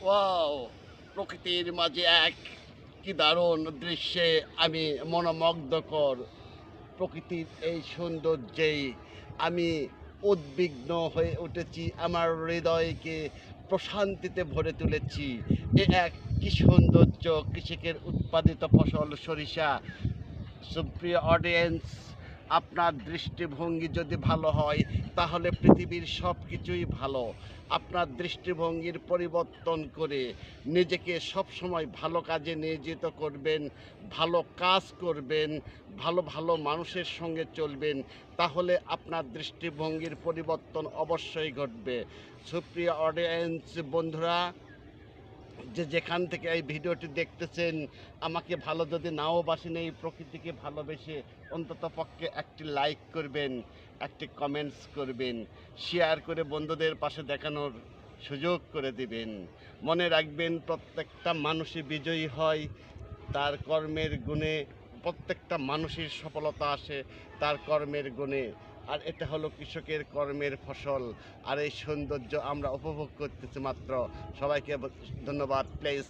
Wow! প্রকৃতির মাঝে এক কি দারুণ দৃশ্যে আমি মনোমুগ্ধকর। প্রকৃতির এই সৌন্দর্যেই আমি উদ্বিগ্ন হয়ে উঠেছি। আমার হৃদয়কে প্রশান্তিতে ভরে তুলেছি। এ এক কি সৌন্দর্য! কৃষকের উৎপাদিত ফসল সরিষা। সুপ্রিয় অডিয়েন্স, আপনার দৃষ্টিভঙ্গি যদি ভালো হয় তাহলে পৃথিবীর সব কিছুই ভালো। আপনার দৃষ্টিভঙ্গির পরিবর্তন করে নিজেকে সবসময় ভালো কাজে নিয়োজিত করবেন, ভালো কাজ করবেন, ভালো ভালো মানুষের সঙ্গে চলবেন, তাহলে আপনার দৃষ্টিভঙ্গির পরিবর্তন অবশ্যই ঘটবে। সুপ্রিয় অডিয়েন্স বন্ধুরা, যে যেখান থেকে এই ভিডিওটি দেখতেছেন, আমাকে ভালো যদি নাও বাসেন, এই প্রকৃতিকে ভালোবেসে অন্তত পক্ষে একটি লাইক করবেন, একটি কমেন্টস করবেন, শেয়ার করে বন্ধুদের পাশে দেখানোর সুযোগ করে দিবেন। মনে রাখবেন, প্রত্যেকটা মানুষই বিজয়ী হয় তার কর্মের গুণে। প্রত্যেকটা মানুষের সফলতা আসে তার কর্মের গুণে। আর এটা হলো কৃষকের কর্মের ফসল। আর এই সৌন্দর্য আমরা উপভোগ করতেছি মাত্র। সবাইকে ধন্যবাদ। প্লিজ